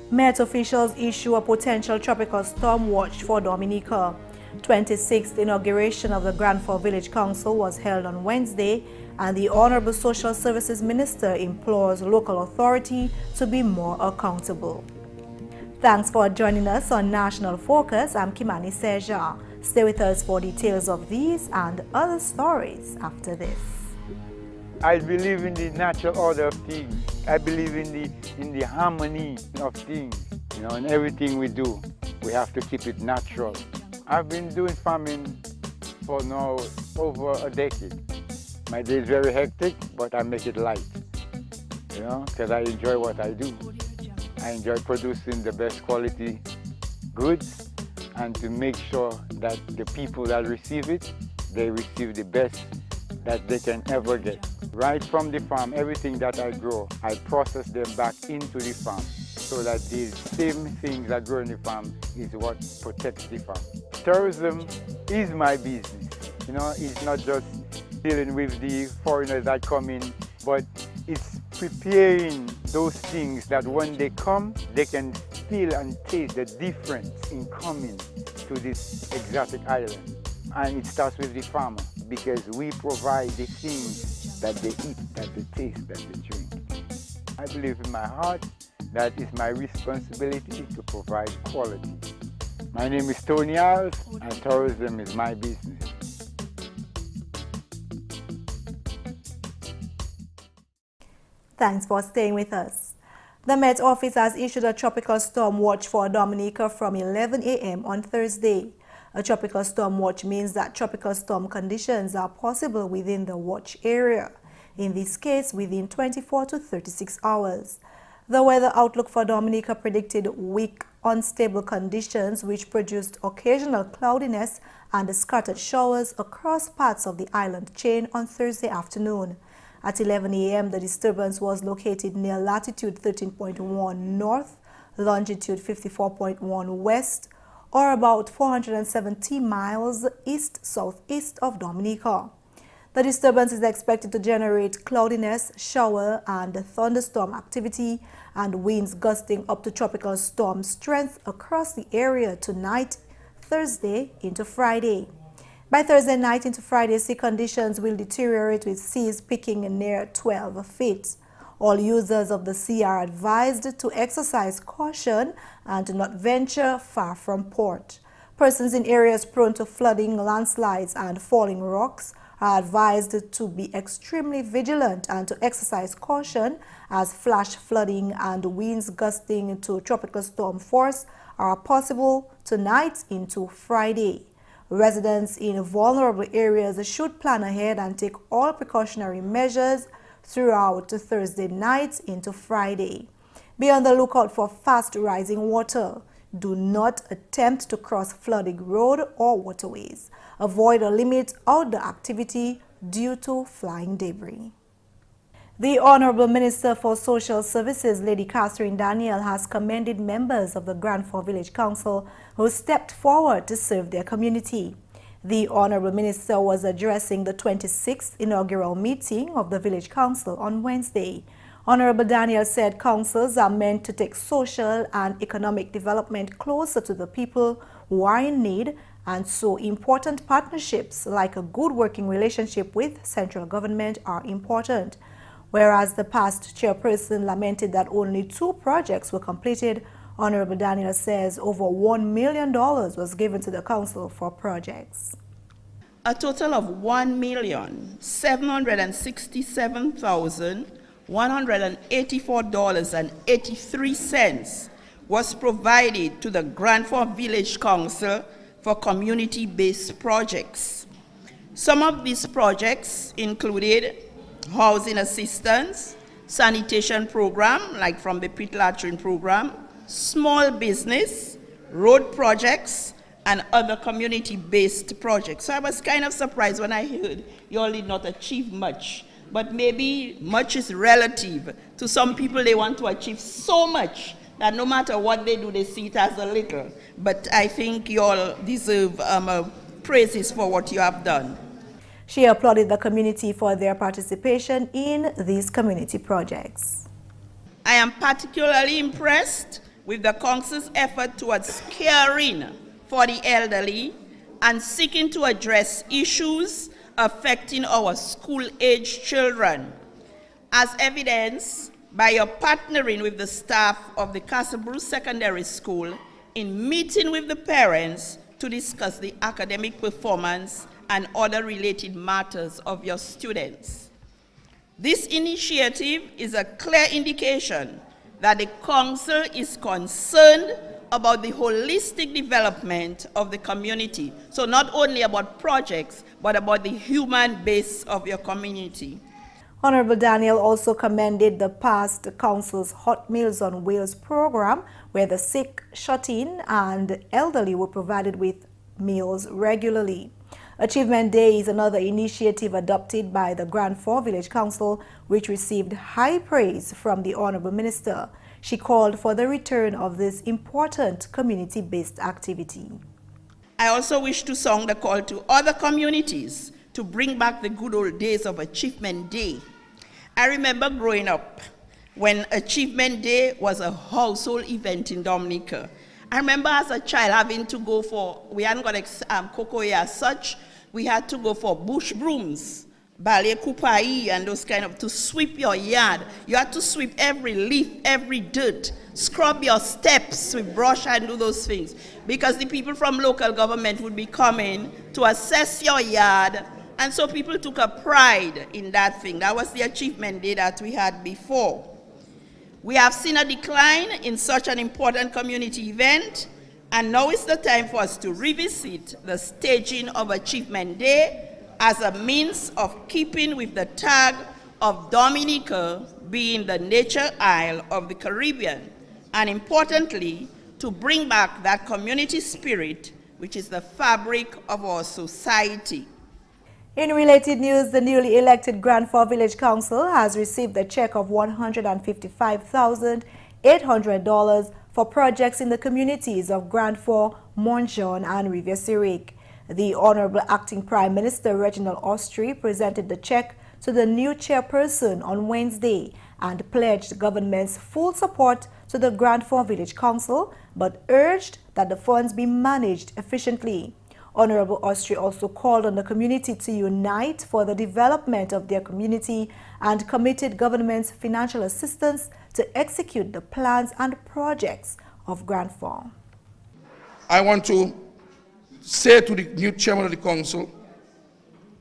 Met officials issue a potential tropical storm watch for Dominica. 26th inauguration of the Granford Village Council was held on Wednesday, and the Hon Social Services Minister implores local authority to be more accountable. Thanks for joining us on National Focus. I'm Kimani St. Stay with us for details of these and other stories after this. I believe in the natural order of things. I believe in the harmony of things. You know, in everything we do, we have to keep it natural. I've been doing farming for now over a decade. My day is very hectic, but I make it light, you know, because I enjoy what I do. I enjoy producing the best quality goods and to make sure that the people that receive it, they receive the best that they can ever get. Right from the farm, everything that I grow, I process them back into the farm so that the same things that grow in the farm is what protects the farm. Tourism is my business. You know, it's not just dealing with the foreigners that come in, but it's preparing those things that when they come, they can feel and taste the difference in coming to this exotic island. And it starts with the farmer, because we provide the things that they eat, that they taste, that they drink. I believe in my heart that it's my responsibility to provide quality. My name is Tony Alves, and tourism is my business. Thanks for staying with us. The Met Office has issued a tropical storm watch for Dominica from 11 a.m. on Thursday. A tropical storm watch means that tropical storm conditions are possible within the watch area, in this case within 24 to 36 hours. The weather outlook for Dominica predicted weak, unstable conditions which produced occasional cloudiness and scattered showers across parts of the island chain on Thursday afternoon. At 11 a.m., the disturbance was located near latitude 13.1 north, longitude 54.1 west, or about 470 miles east-southeast of Dominica. The disturbance is expected to generate cloudiness, shower, and thunderstorm activity and winds gusting up to tropical storm strength across the area tonight, Thursday into Friday. By Thursday night into Friday, sea conditions will deteriorate with seas peaking near 12 feet. All users of the sea are advised to exercise caution and to not venture far from port. Persons in areas prone to flooding, landslides, and falling rocks are advised to be extremely vigilant and to exercise caution, as flash flooding and winds gusting to tropical storm force are possible tonight into Friday. Residents in vulnerable areas should plan ahead and take all precautionary measures throughout Thursday night into Friday. Be on the lookout for fast rising water. Do not attempt to cross flooded road or waterways. Avoid or limit outdoor activity due to flying debris. The Honorable Minister for Social Services, Lady Catherine Daniel, has commended members of the Granford Village Council who stepped forward to serve their community. The Honorable Minister was addressing the 26th inaugural meeting of the Village Council on Wednesday. Honorable Daniel said councils are meant to take social and economic development closer to the people who are in need, and so important partnerships like a good working relationship with central government are important. Whereas the past chairperson lamented that only 2 projects were completed, Honorable Daniel says over $1 million was given to the council for projects. A total of $1,767,184.83 was provided to the Granford Village Council for community-based projects. Some of these projects included housing assistance, sanitation program, like from the pit latrine program, small business, road projects, and other community-based projects. So I was kind of surprised when I heard you all did not achieve much, but maybe much is relative. To some people, they want to achieve so much that no matter what they do, they see it as a little. But I think you all deserve praises for what you have done. She applauded the community for their participation in these community projects. I am particularly impressed with the Council's effort towards caring for the elderly and seeking to address issues affecting our school-age children, as evidenced by your partnering with the staff of the Castle Bruce Secondary School in meeting with the parents to discuss the academic performance and other related matters of your students. This initiative is a clear indication that the Council is concerned about the holistic development of the community. So not only about projects, but about the human base of your community. Honorable Daniel also commended the past Council's Hot Meals on Wheels program, where the sick, shut-in, and elderly were provided with meals regularly. Achievement Day is another initiative adopted by the Grand Forks Village Council, which received high praise from the Honorable Minister. She called for the return of this important community-based activity. I also wish to sound the call to other communities to bring back the good old days of Achievement Day. I remember growing up when Achievement Day was a household event in Dominica. I remember as a child having to go for, we hadn't got cocoa as such, we had to go for bush brooms, ballet coupai, and those kind of, to sweep your yard. You had to sweep every leaf, every dirt, scrub your steps with brush and do those things. Because the people from local government would be coming to assess your yard, and so people took a pride in that thing. That was the Achievement Day that we had before. We have seen a decline in such an important community event, and now is the time for us to revisit the staging of Achievement Day as a means of keeping with the tag of Dominica being the nature isle of the Caribbean, and importantly, to bring back that community spirit which is the fabric of our society. In related news, the newly elected Grand Forks Village Council has received a check of $155,800 for projects in the communities of Grand Forks, Montjean, and Rivière-Syriac. The Honorable Acting Prime Minister Reginald Austri presented the check to the new chairperson on Wednesday and pledged the government's full support to the Grand Forks Village Council, but urged that the funds be managed efficiently. Honorable Austri also called on the community to unite for the development of their community and committed government's financial assistance to execute the plans and projects of Grand Forks. I want to say to the new chairman of the council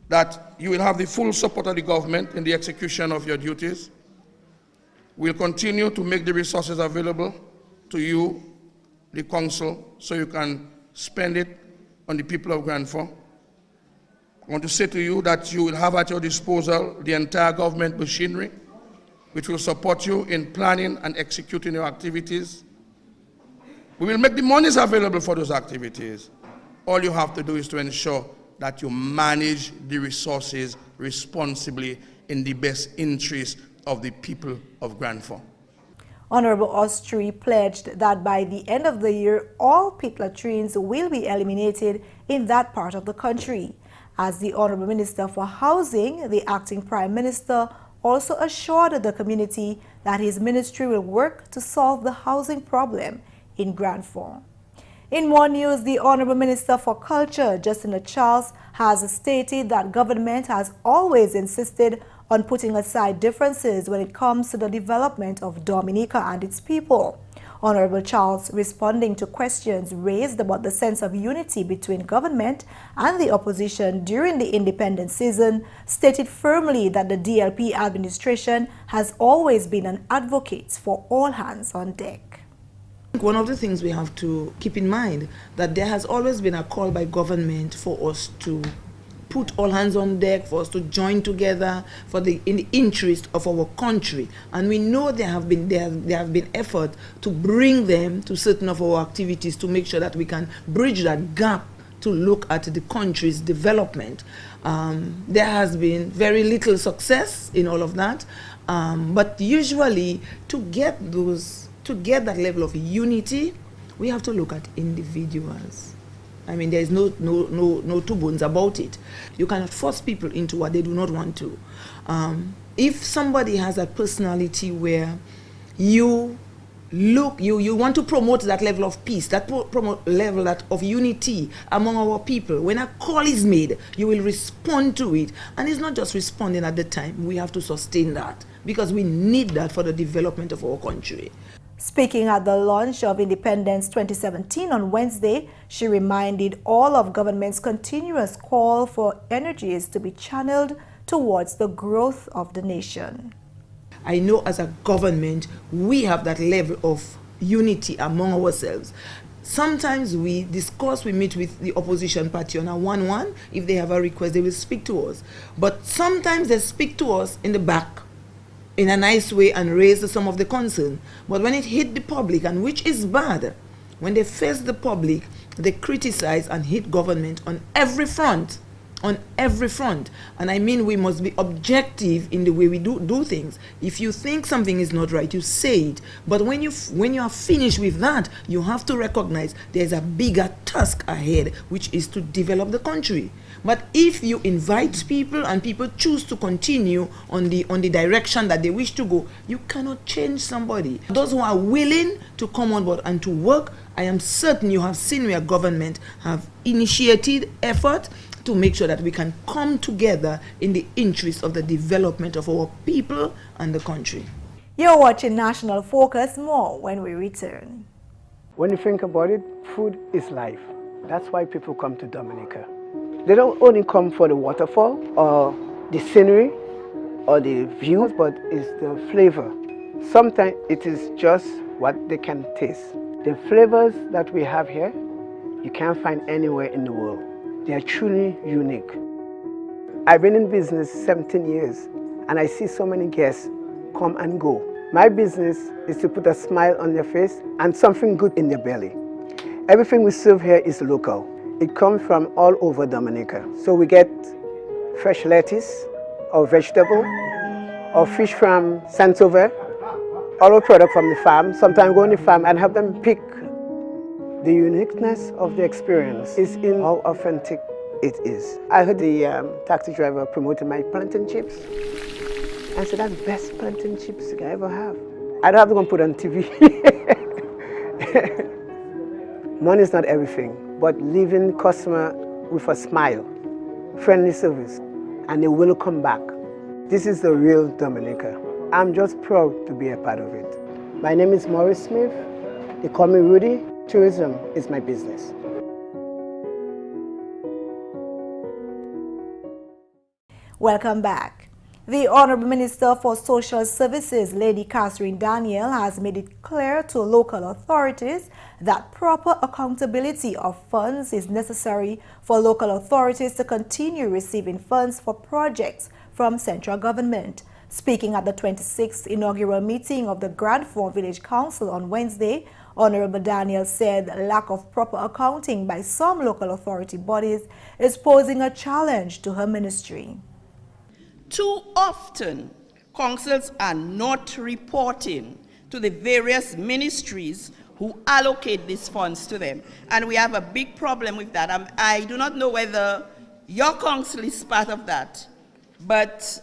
that you will have the full support of the government in the execution of your duties. We'll continue to make the resources available to you, the council, so you can spend it on the people of Grand Forks. I want to say to you that you will have at your disposal the entire government machinery, which will support you in planning and executing your activities. We will make the monies available for those activities. All you have to do is to ensure that you manage the resources responsibly in the best interest of the people of Grand Forks. Honorable Austri pledged that by the end of the year, all pit latrines will be eliminated in that part of the country. As the Honorable Minister for Housing, the Acting Prime Minister also assured the community that his ministry will work to solve the housing problem in Grand Forks. In more news, the Honorable Minister for Culture, Justina Charles, has stated that government has always insisted on putting aside differences when it comes to the development of Dominica and its people. Honorable Charles, responding to questions raised about the sense of unity between government and the opposition during the independence season, stated firmly that the DLP administration has always been an advocate for all hands on deck. One of the things we have to keep in mind that there has always been a call by government for us to put all hands on deck, for us to join together in the interest of our country. And we know there have been effort to bring them to certain of our activities to make sure that we can bridge that gap to look at the country's development. There has been very little success in all of that, but usually to get that level of unity, we have to look at individuals. I mean, there is no two bones about it. You cannot force people into what they do not want to. If somebody has a personality where you you want to promote that level of peace, that promote level of unity among our people. When a call is made, you will respond to it. And it's not just responding at the time. We have to sustain that because we need that for the development of our country. Speaking at the launch of Independence 2017 on Wednesday, she reminded all of government's continuous call for energies to be channeled towards the growth of the nation. I know as a government, we have that level of unity among ourselves. Sometimes we discuss, we meet with the opposition party on a one-one. If they have a request, they will speak to us. But sometimes they speak to us in the back, in a nice way, and raise some of the concern. But when it hit the public, and which is bad, when they face the public, they criticize and hit government on every front. On every front. And I mean, we must be objective in the way we do things. If you think something is not right, you say it. But when you are finished with that, you have to recognize there's a bigger task ahead, which is to develop the country. But if you invite people and people choose to continue on the direction that they wish to go, you cannot change somebody. Those who are willing to come on board and to work, I am certain you have seen where government have initiated effort to make sure that we can come together in the interest of the development of our people and the country. You're watching National Focus. More when we return. When you think about it, food is life. That's why people come to Dominica. They don't only come for the waterfall or the scenery or the views, but it's the flavor. Sometimes it is just what they can taste. The flavors that we have here, you can't find anywhere in the world. They are truly unique. I've been in business 17 years and I see so many guests come and go. My business is to put a smile on their face and something good in their belly. Everything we serve here is local. It comes from all over Dominica. So we get fresh lettuce or vegetable or fish from Saint-Sauveur, all our product from the farm. Sometimes go on the farm and have them pick. The uniqueness of the experience is in how authentic it is. I heard the taxi driver promoting my plantain chips. I said, that's the best plantain chips I ever have. I don't have to go and put on TV. Money is not everything, but leaving customer with a smile, friendly service, and they will come back. This is the real Dominica. I'm just proud to be a part of it. My name is Maurice Smith. They call me Rudy. Tourism is my business. Welcome back. The Honorable Minister for Social Services, Lady Catherine Daniel, has made it clear to local authorities that proper accountability of funds is necessary for local authorities to continue receiving funds for projects from central government. Speaking at the 26th inaugural meeting of the Grand Form Village Council on Wednesday, Honorable Daniel said lack of proper accounting by some local authority bodies is posing a challenge to her ministry. Too often, councils are not reporting to the various ministries who allocate these funds to them. And we have a big problem with that. I do not know whether your council is part of that, but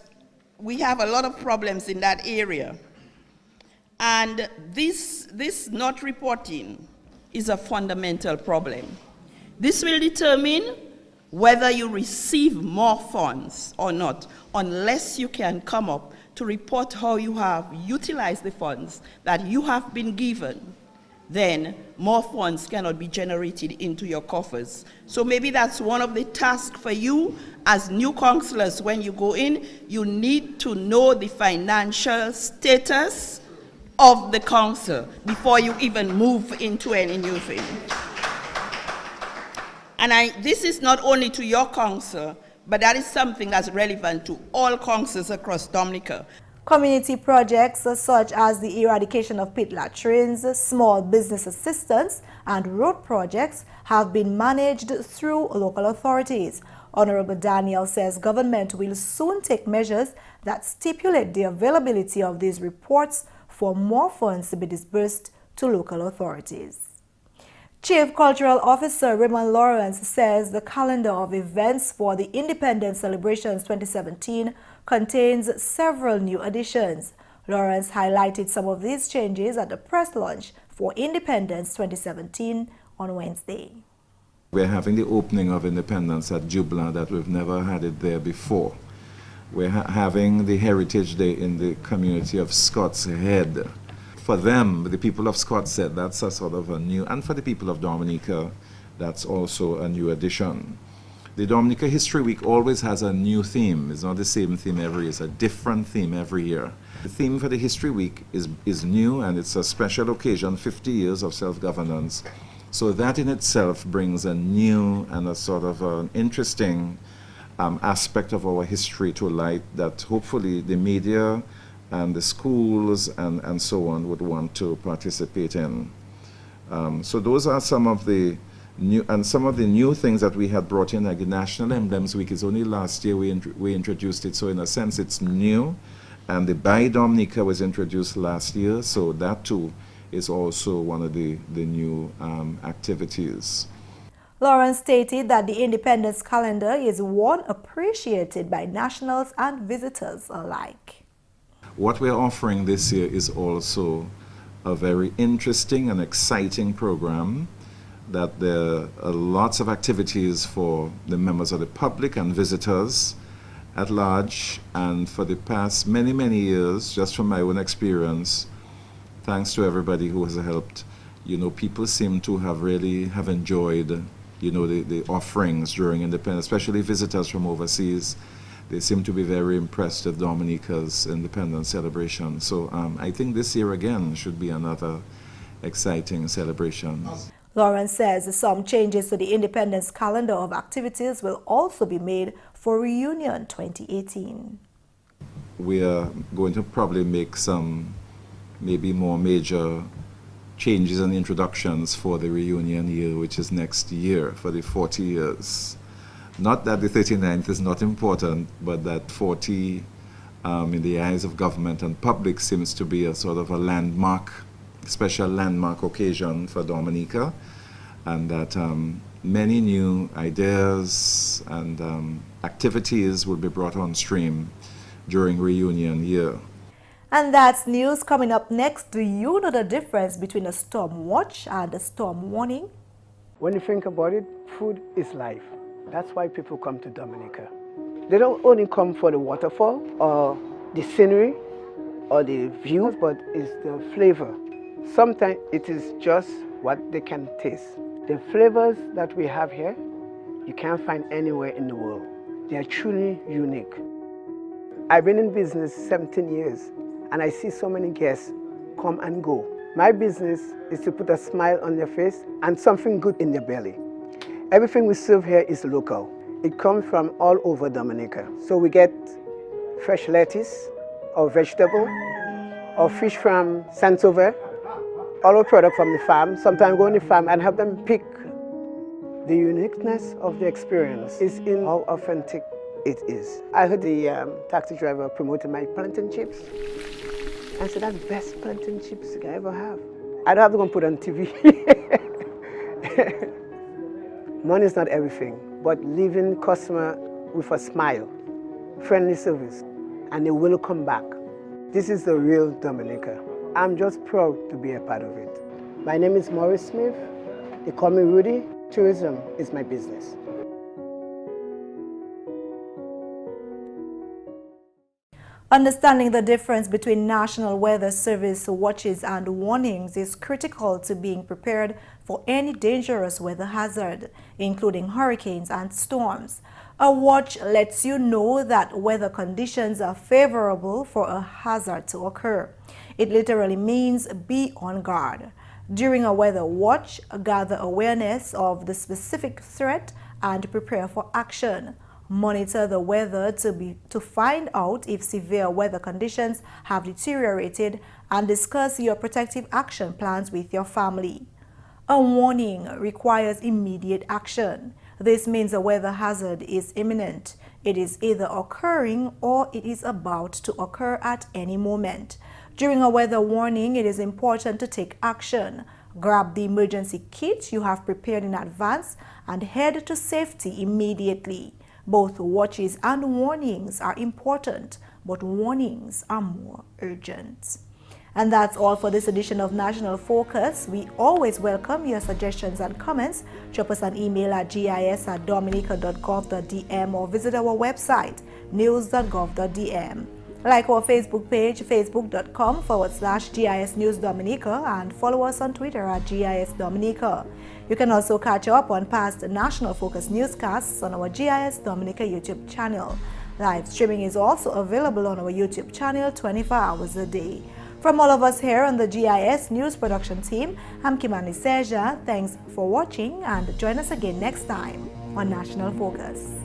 we have a lot of problems in that area. And this not reporting is a fundamental problem. This will determine whether you receive more funds or not, unless you can come up to report how you have utilized the funds that you have been given. Then more funds cannot be generated into your coffers. So maybe that's one of the tasks for you as new councillors. When you go in, you need to know the financial status of the council before you even move into any new thing. And this is not only to your council, but that is something that's relevant to all councils across Dominica. Community projects such as the eradication of pit latrines, small business assistance, and road projects have been managed through local authorities. Honorable Daniel says government will soon take measures that stipulate the availability of these reports for more funds to be disbursed to local authorities. Chief Cultural Officer Raymond Lawrence says the calendar of events for the Independence Celebrations 2017 contains several new additions. Lawrence highlighted some of these changes at the press launch for Independence 2017 on Wednesday. We're having the opening of Independence at Jubla that we've never had it there before. We're having the Heritage Day in the community of Scots Head. For them, the people of Scots Head, that's a sort of a new, and for the people of Dominica, that's also a new addition. The Dominica History Week always has a new theme. It's not the same theme every year, it's a different theme every year. The theme for the History Week is new, and it's a special occasion, 50 years of self-governance. So that in itself brings a new and a sort of an interesting aspect of our history to light that hopefully the media and the schools and so on would want to participate in. So those are some of the new things that we had brought in, like the National Emblems Week. Is only last year we introduced it, so in a sense it's new. And the Buy Dominica was introduced last year, so that too is also one of the new activities. Lawrence stated that the Independence calendar is one appreciated by nationals and visitors alike. What we're offering this year is also a very interesting and exciting program, that there are lots of activities for the members of the public and visitors at large. And for the past many, many years, just from my own experience, thanks to everybody who has helped, people seem to have enjoyed, the offerings during Independence, especially visitors from overseas. They seem to be very impressed with Dominica's Independence celebration. So I think this year again should be another exciting celebration. Lawrence says some changes to the Independence calendar of activities will also be made for Reunion 2018. We are going to probably make some maybe more major changes and introductions for the reunion year, which is next year, for the 40 years. Not that the 39th is not important, but that 40 in the eyes of government and public seems to be a sort of a landmark, special landmark occasion for Dominica, and that many new ideas and activities will be brought on stream during reunion year. And that's news coming up next. Do you know the difference between a storm watch and a storm warning? When you think about it, food is life. That's why people come to Dominica. They don't only come for the waterfall or the scenery or the views, but it's the flavor. Sometimes it is just what they can taste. The flavors that we have here, you can't find anywhere in the world. They are truly unique. I've been in business 17 years, and I see so many guests come and go. My business is to put a smile on their face and something good in their belly. Everything we serve here is local. It comes from all over Dominica. So we get fresh lettuce or vegetable or fish from Saint-Sauveur, all our product from the farm. Sometimes go on the farm and help them pick. The uniqueness of the experience is in how authentic it is. I heard the taxi driver promoting my plantain chips. I said, that's the best plantain chips you can ever have. I don't have to go and put on TV. Money is not everything, but leaving customer with a smile, friendly service, and they will come back. This is the real Dominica. I'm just proud to be a part of it. My name is Maurice Smith. They call me Rudy. Tourism is my business. Understanding the difference between National Weather Service watches and warnings is critical to being prepared for any dangerous weather hazard, including hurricanes and storms. A watch lets you know that weather conditions are favorable for a hazard to occur. It literally means be on guard. During a weather watch, gather awareness of the specific threat and prepare for action. Monitor the weather to find out if severe weather conditions have deteriorated and discuss your protective action plans with your family. A warning requires immediate action. This means a weather hazard is imminent. It is either occurring or it is about to occur at any moment. During a weather warning, it is important to take action. Grab the emergency kit you have prepared in advance and head to safety immediately. Both watches and warnings are important, but warnings are more urgent. And that's all for this edition of National Focus. We always welcome your suggestions and comments. Drop us an email at gis@dominica.gov.dm or visit our website, news.gov.dm. Like our Facebook page, facebook.com/GIS News Dominica, and follow us on Twitter at GIS Dominica. You can also catch up on past National Focus newscasts on our GIS Dominica YouTube channel. Live streaming is also available on our YouTube channel 24 hours a day. From all of us here on the GIS News Production team, I'm Kimani St. Thanks for watching and join us again next time on National Focus.